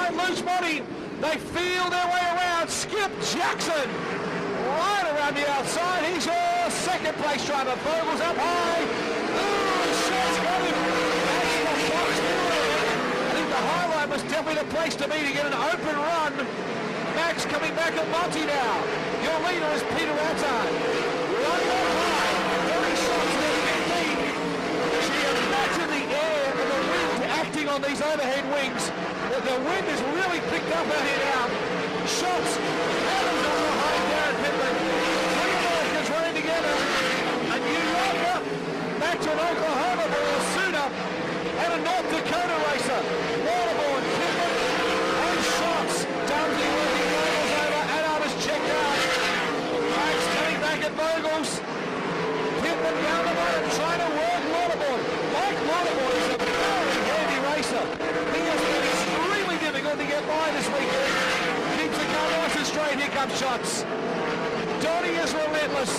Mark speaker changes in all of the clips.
Speaker 1: behind Loose Body. They feel their way around. Skip Jackson right around the outside. He's your second place driver. Vogel's up high. Ooh, shots got him. That's the box. I think the highlight was definitely the place to be to get an open run. Max coming back at Monty now. Your leader is Peter Attard. Running up high. 30 shots in 15. She is back in the air and the wind acting on these overhead wings. The wind is really picked up out here now. Shots. Adams on behind Garrett Pittman. Three Americans running together. A New Yorker back to an Oklahoma boy, a Suda, and a North Dakota racer. Warrnambool and Pittman and Shots. Downsy working Vogels over. Adams is checked out. Max coming back at Vogels. Pittman down the bottom trying to work Warrnambool. Mike Warrnambool is a very heavy racer. He has been extremely difficult to get by this weekend. Keeps the car nice and straight. Here comes Shots. Donnie is relentless.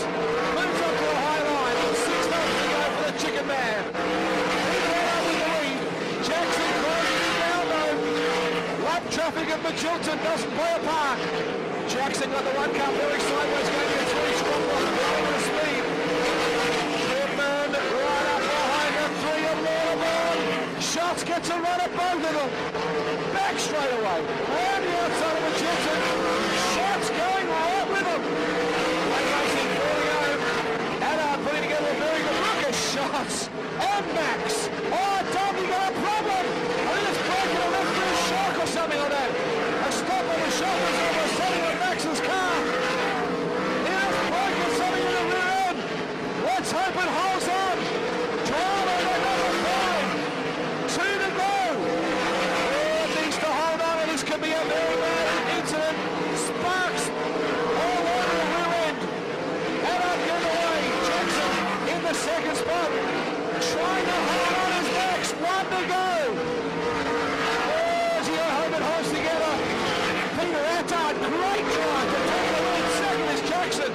Speaker 1: Moves up to a high line. 6 laps to go for the Chicken Man. He's right up with the lead. Jackson closing down though. Lap traffic at Magilton doesn't play a part. Jackson got the one car very sideways, going to get 3 strong ones, blowing the speed. Pittman right up behind the 3 of Warrnambool. Shots gets a run at both of them. Back straight away. Round the outside of Magilton. Shots going right with them. Late racing 40. Adard putting together a very good look at Shots. And Max. Oh, Tom, you got a problem. I think it's broken a left rear shock or something like that. A stop on the shoulders of a setting of Max's car. It has broken something in the rear end. Let's hope it holds on. Drama at number 5. 2 to go. It needs to hold on, and this could be a very bad incident. Sparks all over the rear end. Adard getting away. Jackson in the second spot. Trying to hold on his Max. 1 to go. There's your home and host together. Peter Attard, great drive to take the lead. Second is Jackson.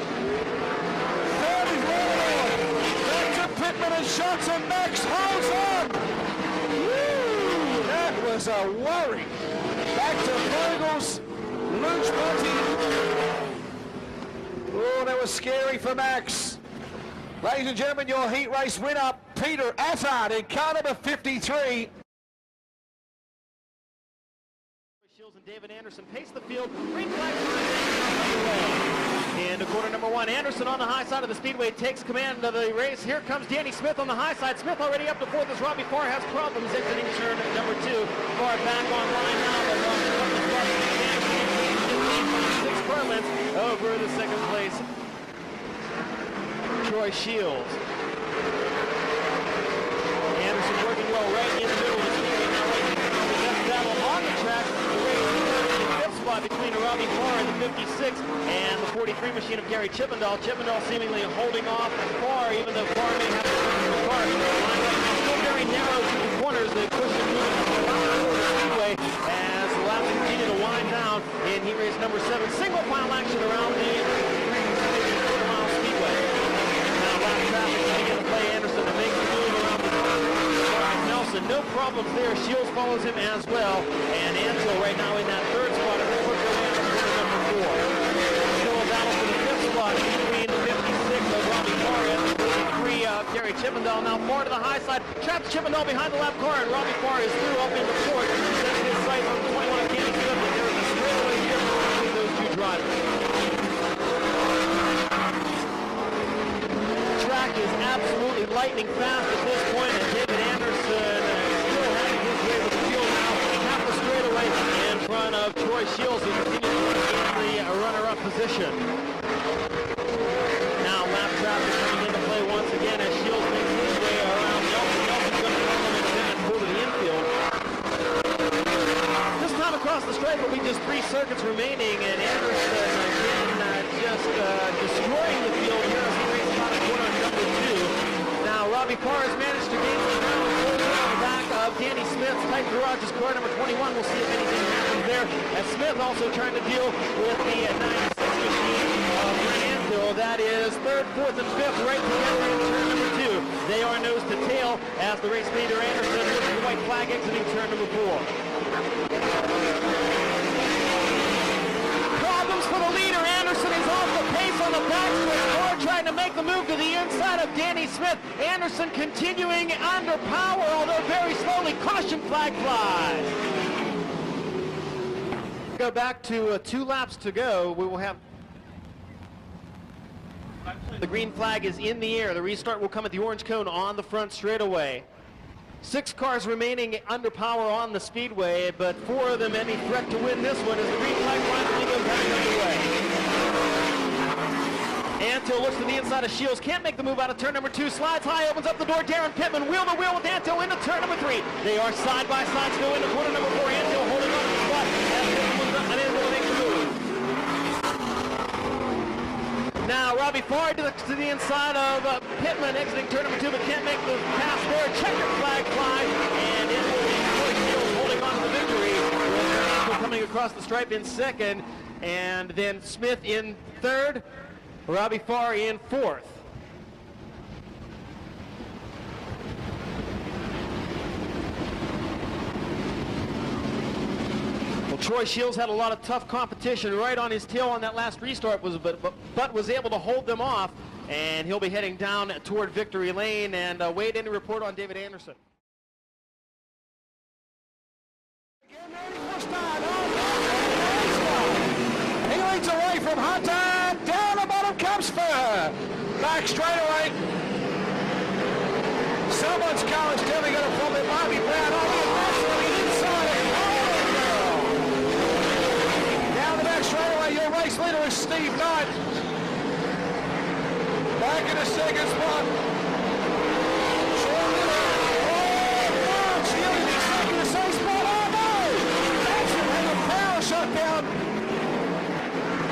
Speaker 1: Third is Warrnambool. Back to Pittman and Shots, and Max holds on. Woo! That was a worry. Back to Vogels. Luch Monty. Oh, that was scary for Max. Ladies and gentlemen, your heat race winner, Peter Attard in car number 53.
Speaker 2: Shields and David Anderson pace the field. Green flag into quarter number 1. Anderson on the high side of the speedway takes command of the race. Here comes Danny Smith on the high side. Smith already up to 4th as Robbie Farr has problems exiting turn number 2. Farr back online now. But Robbie 6 car lengths over the second place. Troy Shields. Anderson working well right in the middle of the speedway now. Right in the left battle on the track. Spot between Robbie Farr and the 56 and the 43 machine of Gary Chippendall. Chippendall seemingly holding off Farr, even though Farr may have to push the car. Still very narrow to the corners. The cushion moving around the speedway as the laps continue to wind down in heat race number 7. Single file action around the quarter-mile speedway. Now lap traffic coming into play. Anderson to make the move around the Nelson. No problems there. Shields follows him as well. And Ansel right now in that 3rd spot. Still a battle for the 5th spot between the 56 of Robbie Farr and the 43 of Gary Chippendall. Now Farr to the high side, traps Chippendall behind the lap car, and Robbie Farr is through up into 4th. Sets his sight on the 21 of Danny Smith, and there is a straightaway difference between those 2 drivers. The track is absolutely lightning fast at this point, and David Anderson still having his way with the field now. Half the straightaway in front of Troy Shields, who continues the runner-up position. Now lap traffic coming into play once again as Shields makes his way around Nelson. Nelson's going to come in and pull to the infield. This time across the stripe will be just 3 circuits remaining, and Anderson again just destroying the field here as he races out of corner number 2. Now Robbie Farr has managed to gain some ground on the back of Danny Smith's tight garage's car number 21. We'll see if anything happens there. As Smith also trying to deal with the 96 machine of Grant Anvil. That is 3rd, 4th, and 5th right together in turn number 2. They are nose to tail as the race leader Anderson with the white flag exiting turn number 4. Problems for the leader. Anderson is off the pace on the backstretch, trying to make the move to the inside of Danny Smith. Anderson continuing under power, although very slowly. Caution flag flies. Go back to 2 laps to go. We will have the green flag is in the air. The restart will come at the orange cone on the front straightaway. 6 cars remaining under power on the speedway, but 4 of them any threat to win this one as the green flag finally goes back underway. Anto looks to the inside of Shields, can't make the move out of turn number 2, slides high, opens up the door. Darren Pittman wheel to wheel with Anto into turn number 3. They are side by side still into quarter number 4. Anto holding on to the spot as Pittman was unable to make the move. Now Robbie Farr to the inside of Pittman, exiting turn number 2, but can't make the pass there. Checkered flag flies, and it will be Troy Shields holding on to the victory. Coming across the stripe in second, and then Smith in third, Robbie Farr in fourth. Troy Shields had a lot of tough competition right on his tail on that last restart, but was able to hold them off, and he'll be heading down toward victory lane. And Wade, any report on David Anderson?
Speaker 1: He leads away from Hunter. Down the bottom comes Furr. Back straight away. Someone's car has definitely got a problem. It might be Brown. On the inside. Straight away, your race leader is Steve Knight. Back in the second spot. Back in the same spot. Oh no! Jackson has a power shutdown.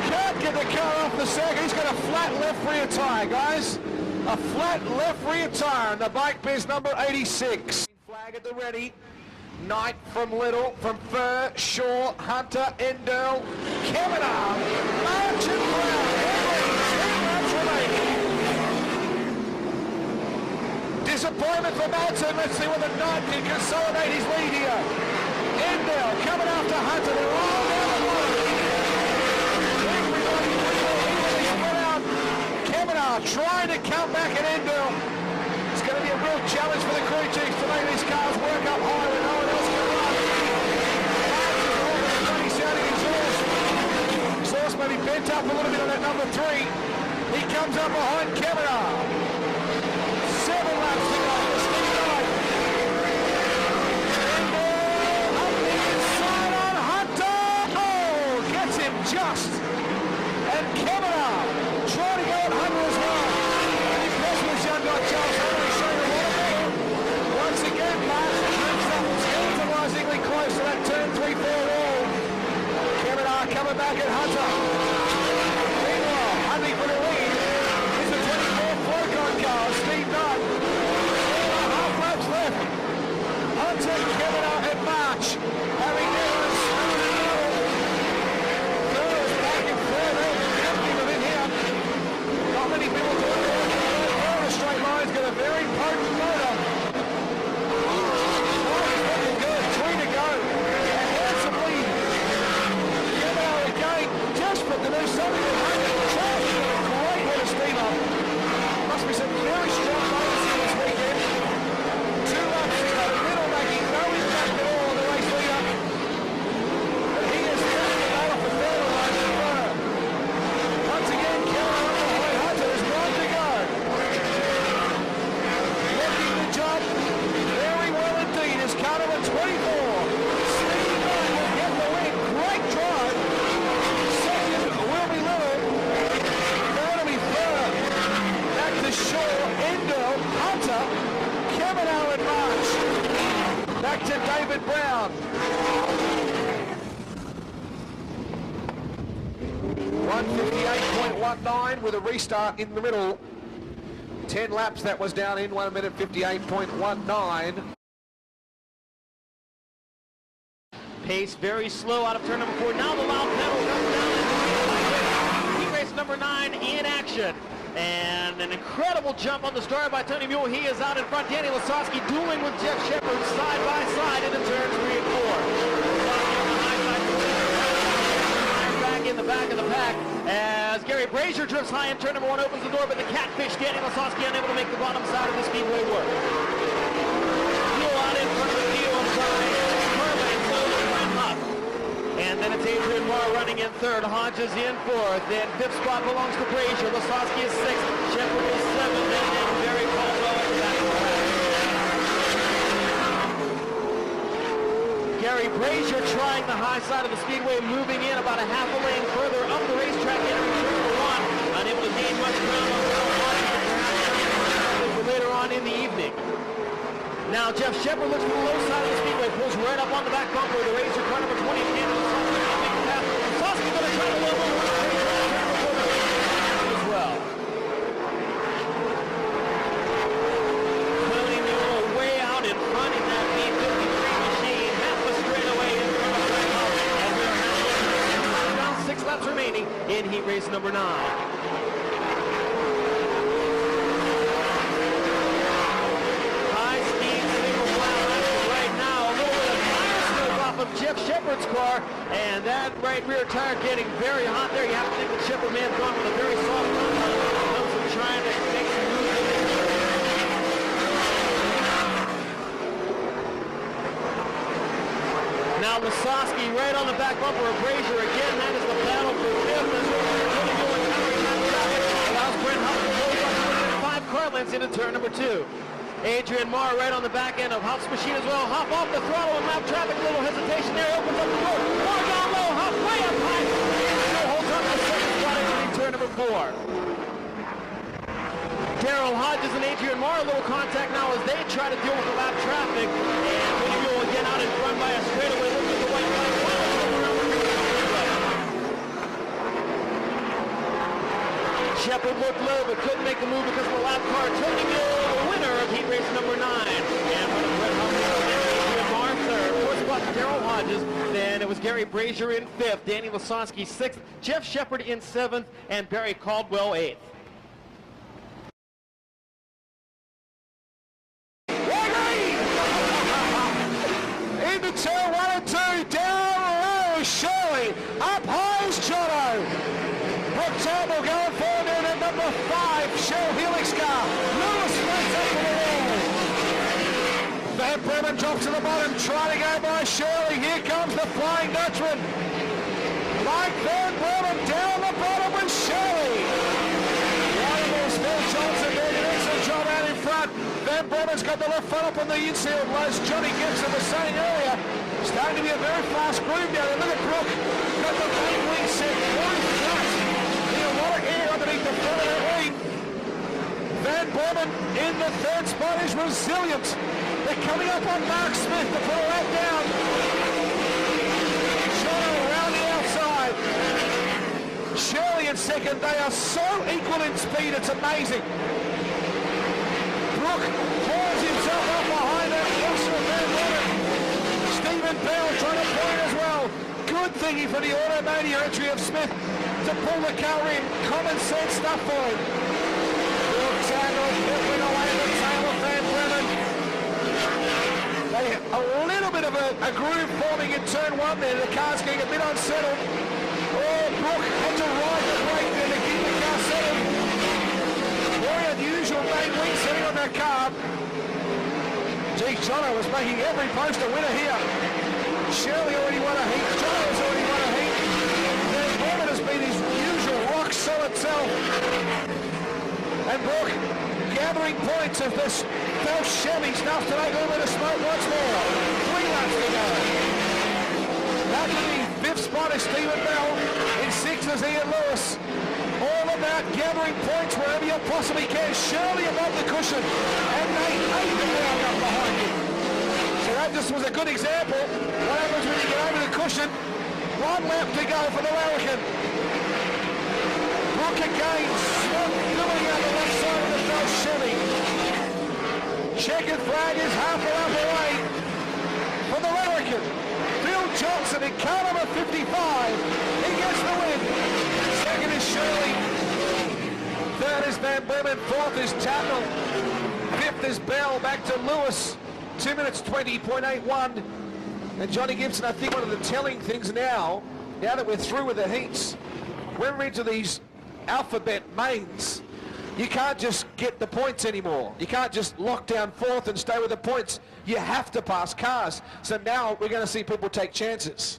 Speaker 1: Can't get the car off the circuit. He's got a flat left rear tire, guys. A flat left rear tire in the bike biz number 86. Flag at the ready. Knight from Little, from Furr, Shaw, Hunter, Endell, Kavanaugh, March and Brown, disappointment for Martin. Let's see what the Knight can consolidate his lead here. Endell coming after Hunter. They're all down the bottom. Everybody split out. Kavanaugh trying to come back at Endell. It's going to be a real challenge for the crew chiefs to make these cars work up high when no one else can run. Funny sounding exhaust. Exhaust may be bent up a little bit on that number 3. He comes up behind Kavanaugh. 7 laps to go. Steve Knight. Up the inside on Hunter. Oh, gets him just. And Kavanaugh trying to go at Hunter as well. Impressive this young guy, Charles Hunter. Once again, Martin moves up tantalizingly close to that turn 3-4 wall. Kavanaugh coming back at Hunter. Meanwhile, hunting for the lead is the 24th Flowcon car, Steve Knight. 4.5 laps left. Hunter, Kavanaugh, and March having never smooth the middle. Third is back in third. Nothing of it here. Not many people doing it. The straight line's got a very potent motor. To do something great head of steam up. Must be some very strong motors here this weekend. 2 laps to go. Little making no impact at all on the race leader. But he has taken the out off the third line. Once again, Keller on the way. Hunter is right to go. Looking the job very well indeed as car number 24. Steve Knight will get the win. Great drive. Shaw, Endell, Hunter, Kavanaugh and March. Back to David Brown. 1:58.19 with a restart in the middle. 10 laps that was down in 1 minute 58.19.
Speaker 2: Pace very slow out of turn number 4. Now the loud pedal comes down. Heat race number 9 in action. And an incredible jump on the start by Tony Mule. He is out in front. Danny Lasowski dueling with Jeff Shepard side by side into turns 3 and 4. Back in the back of the pack as Gary Brazier drifts high in turn number 1, opens the door, but the catfish, Danny Lasowski, unable to make the bottom side of the speedway work. Mule out in front of the field by Carlin, and then it's Adrian Marr running in third, Hodges in fourth, then fifth spot belongs to Brazier, Lasowski is sixth, Shepard is seventh, and then Barry Caldwell at the back of the pack. Gary Brazier trying the high side of the speedway, moving in about a half a lane further up the racetrack, entering turn number 1, unable to gain much ground on for later on in the evening. Now Jeff Shepard looks for the low side of the speedway, pulls right up on the back bumper. The Razor car number 20 in Lasowski going to try to level as well. Tony Mule way out in front in that B53 machine, half a straightaway in front of Greg Huff. And we're around 6 laps remaining in heat race number 9. Of Jeff Shepard's car, and that right rear tire getting very hot there. You have to think that Shepard may have gone with a very soft nose of trying to make some moves. Now Lasowski right on the back bumper of Brazier again. That is the battle for fifth. Allows Brent Huff to close up 5 car lengths into turn number 2. Adrian Marr right on the back end of Huff's machine as well. Huff off the throttle and lap traffic. A little hesitation there. Opens up the door. Marr down low. Huff way up high. Still holds on to the second spot entering turn number 4. Darrell Hodges and Adrian Marr, a little contact now as they try to deal with the lap traffic. And Tony Mule again out in front by a straightaway. Look at the white flag. Shepard looked low but couldn't make the move because of the lap car. Tony Mule, the winner of heat race number 9. And for the Brett Huff, Adrian Marr third. Fourth spot to Darrell Hodges. Then it was Gary Brazier in 5th, Danny Lasowski 6th, Jeff Shepard in 7th, and Barry Caldwell 8th.
Speaker 1: Into turn 1 and 2, down low, Shirley, up high is Jono. Brooke Turnbull going forward in at number 5, Shell Helix car. Lewis runs up to the wall. Van Bremen drops to the bottom, trying to go by Shirley. Here comes the Flying Dutchman. Mike Van Bremen down the bottom with Shirley. Warrnambool's Phil Johnson doing an excellent job out in front. Van Bremen's got the left front up on the infield, as Johnny Gibson was saying earlier. Starting to be a very fast groove down there. Look at Brooke. Got the main wing set, one flat. A lot of air underneath the front of that wing. Van Bremen in the 3rd spot is resilient. They're coming up on Mark Smith to pull that down. Jono around the outside. Shirley in 2nd. They are so equal in speed, it's amazing. Brooke hauls himself up behind that Russell Van Bremen. Stephen Bell trying to point as well. Good thingy for the Automania entry of Smith to pull the car in. Common sense stuff for him. Brooks and Pittman away the tail of Van Bremen. They have a little bit of a groove forming in turn 1 there. The car's getting a bit unsettled. Oh, Brooke had to ride the brake there to keep the car settled. Very unusual main wing setting on that car. Gee, Jono was making every post a winner here. Shirley already won a heat. Jono's already won a heat. Van Bremen has been his usual rock solid self. And Brooke gathering points of this Phelps Chevy's enough to make a little bit of smoke once more. 3 laps to go. Back in the 5th spot is Stephen Bell. In 6th is Ian Lewis. All about gathering points wherever you possibly can. Shirley above the cushion. And they hate the ground up behind you. So that just was a good example. What happens when you get over the cushion? 1 lap to go for the Larrikin. Brooke again, filling out the left side of the Phelps Chevy. Checkered flag is half a lap away for the Larrikin. Phil Johnson in car number 55. He gets the win. 2nd is Shirley. 3rd Third is Van Bremen. Fourth is Tatnall. Fifth is Bell. Back to Lewis. 2 minutes 20.81. And Johnny Gibson, I think one of the telling things now that we're through with the heats, when we're into these alphabet mains, you can't just get the points anymore. You can't just lock down fourth and stay with the points. You have to pass cars. So now we're going to see people take chances.